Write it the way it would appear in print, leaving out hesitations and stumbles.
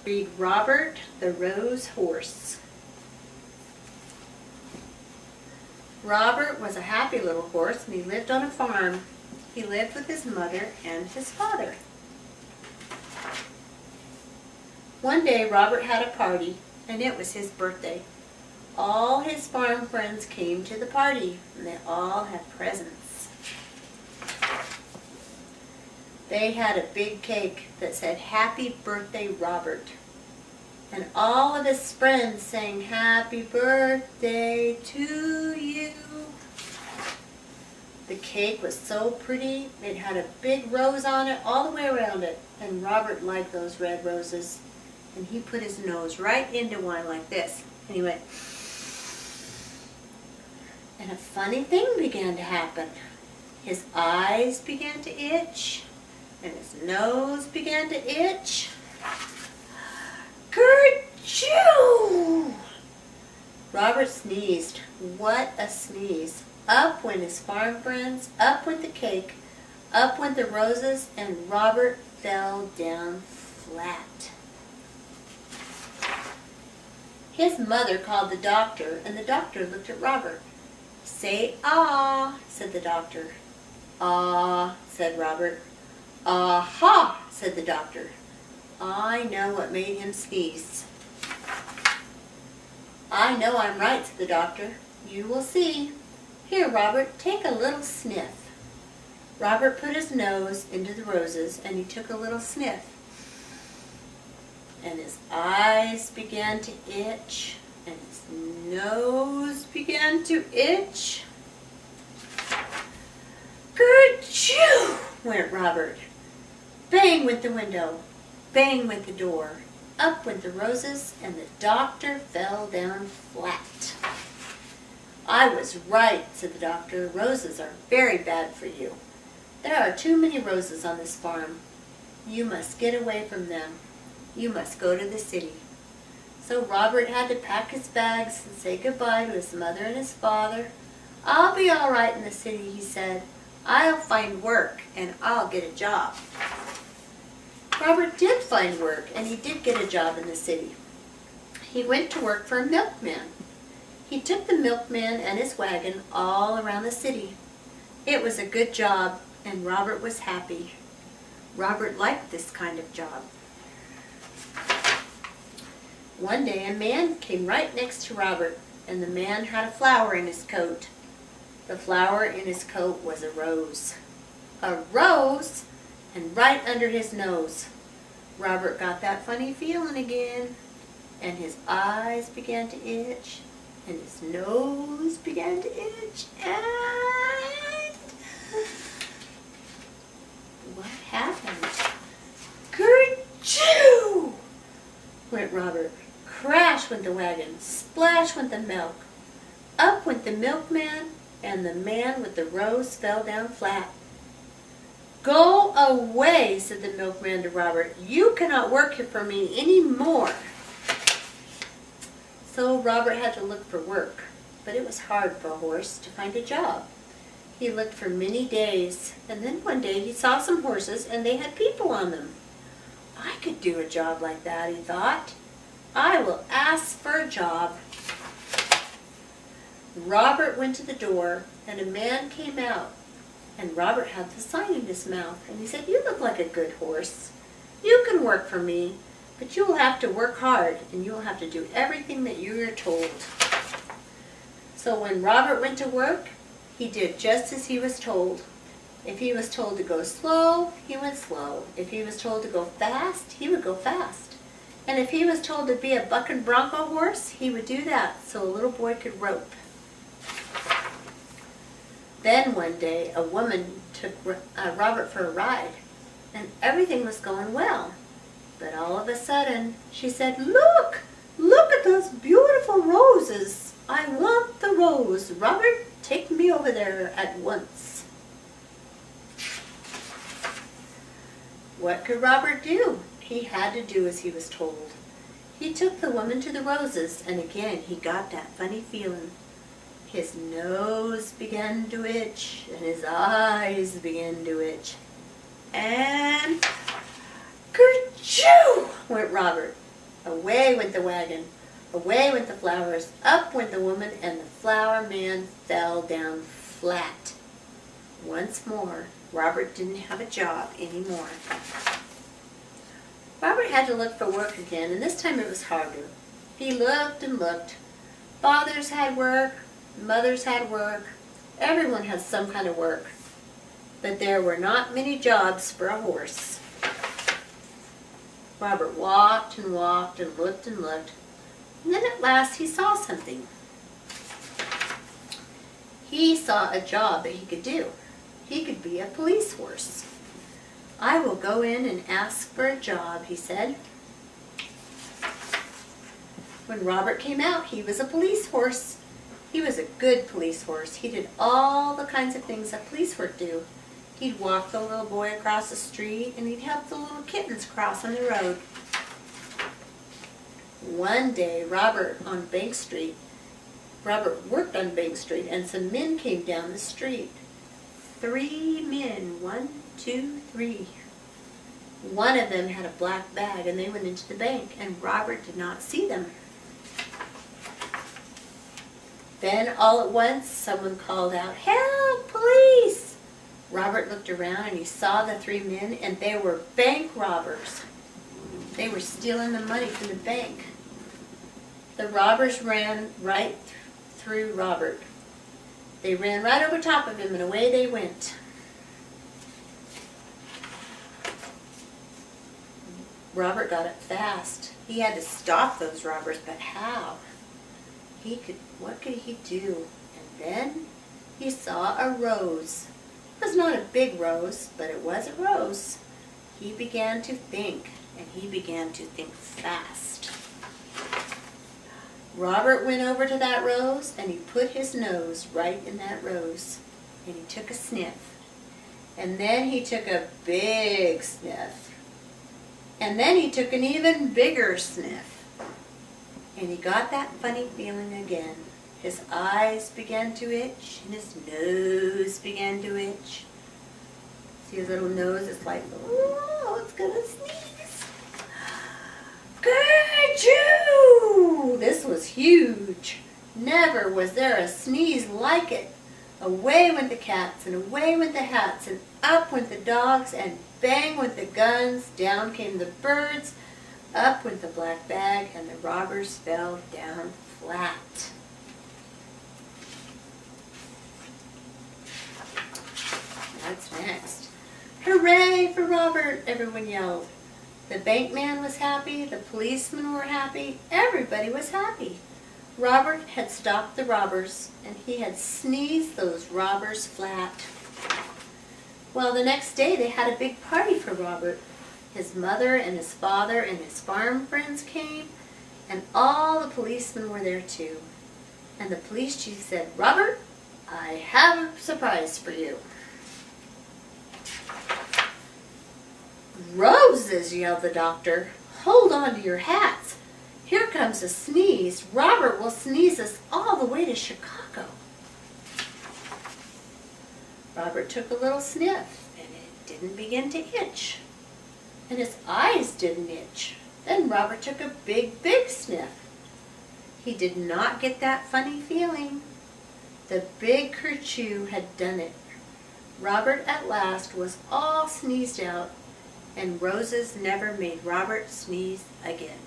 Read Robert the Rose Horse. Robert was a happy little horse, and he lived on a farm. He lived with his mother and his father. One day Robert had a party, and it was his birthday. All his farm friends came to the party, and they all had presents. They had a big cake that said, "Happy Birthday, Robert." And all of his friends sang, "Happy birthday to you." The cake was so pretty. It had a big rose on it all the way around it. And Robert liked those red roses. And he put his nose right into one like this. And he went. And a funny thing began to happen. His eyes began to itch. And his nose began to itch. Kerchoo! Robert sneezed. What a sneeze. Up went his farm friends, up went the cake, up went the roses, and Robert fell down flat. His mother called the doctor, and the doctor looked at Robert. "Say ah," said the doctor. "Ah," said Robert. "Aha," said the doctor. "I know what made him sneeze." "I know I'm right," said the doctor. "You will see. Here, Robert, take a little sniff." Robert put his nose into the roses, and he took a little sniff. And his eyes began to itch, and his nose began to itch. Kerchoo! Went Robert. Bang went the window. Bang went the door. Up went the roses, and the doctor fell down flat. "I was right," said the doctor. "Roses are very bad for you. There are too many roses on this farm. You must get away from them. You must go to the city." So Robert had to pack his bags and say goodbye to his mother and his father. "I'll be all right in the city," he said. "I'll find work, and I'll get a job." Robert did find work, and he did get a job in the city. He went to work for a milkman. He took the milkman and his wagon all around the city. It was a good job, and Robert was happy. Robert liked this kind of job. One day a man came right next to Robert, and the man had a flower in his coat. The flower in his coat was a rose. A rose! And right under his nose. Robert got that funny feeling again, and his eyes began to itch, and his nose began to itch, and what happened? Kerchoo! Went Robert. Crash went the wagon. Splash went the milk. Up went the milkman, and the man with the rose fell down flat. "Go away," said the milkman to Robert. "You cannot work here for me any more." So Robert had to look for work, but it was hard for a horse to find a job. He looked for many days, and then one day he saw some horses, and they had people on them. "I could do a job like that," he thought. "I will ask for a job." Robert went to the door, and a man came out, and Robert had the sign in his mouth, and he said, "You look like a good horse. You can work for me, but you will have to work hard, and you will have to do everything that you are told." So when Robert went to work, he did just as he was told. If he was told to go slow, he went slow. If he was told to go fast, he would go fast. And if he was told to be a bucking bronco horse, he would do that so a little boy could rope. Then one day, a woman took Robert for a ride, and everything was going well. But all of a sudden, she said, "Look! Look at those beautiful roses! I want the rose. Robert, take me over there at once." What could Robert do? He had to do as he was told. He took the woman to the roses, and again he got that funny feeling. His nose began to itch, and his eyes began to itch. And kerchoo! Went Robert. Away went the wagon. Away went the flowers. Up went the woman, and the flower man fell down flat. Once more, Robert didn't have a job anymore. Robert had to look for work again, and this time it was harder. He looked and looked. Fathers had work, mothers had work, everyone had some kind of work. But there were not many jobs for a horse. Robert walked and walked and looked, and then at last he saw something. He saw a job that he could do. He could be a police horse. "I will go in and ask for a job," he said. When Robert came out, he was a police horse. He was a good police horse. He did all the kinds of things that police work do. He'd walk the little boy across the street, and he'd help the little kittens cross on the road. One day, Robert worked on Bank Street, and some men came down the street. 3 men, 1, 2, 3. One of them had a black bag, and they went into the bank, and Robert did not see them. Then all at once, someone called out, "Help, police!" Robert looked around, and he saw the 3 men, and they were bank robbers. They were stealing the money from the bank. The robbers ran right through Robert. They ran right over top of him, and away they went. Robert got up fast. He had to stop those robbers, but how? What could he do? And then he saw a rose. It was not a big rose, but it was a rose. He began to think, and he began to think fast. Robert went over to that rose, and he put his nose right in that rose, and he took a sniff. And then he took a big sniff. And then he took an even bigger sniff. And he got that funny feeling again. His eyes began to itch, and his nose began to itch. See his little nose? It's like, oh, it's gonna sneeze. Kerchoo! This was huge. Never was there a sneeze like it. Away went the cats, and away went the hats, and up went the dogs, and bang went the guns, down came the birds, up went the black bag, and the robbers fell down flat. That's next. Hooray for Robert, everyone yelled. The bank man was happy, the policemen were happy, everybody was happy. Robert had stopped the robbers, and he had sneezed those robbers flat. Well, the next day they had a big party for Robert. His mother and his father and his farm friends came, and all the policemen were there too. And the police chief said, "Robert, I have a surprise for you." "Roses!" yelled the doctor. "Hold on to your hats. Here comes a sneeze. Robert will sneeze us all the way to Chicago." Robert took a little sniff, and it didn't begin to itch. And his eyes didn't itch. Then Robert took a big, big sniff. He did not get that funny feeling. The big kerchoo had done it. Robert at last was all sneezed out, and roses never made Robert sneeze again.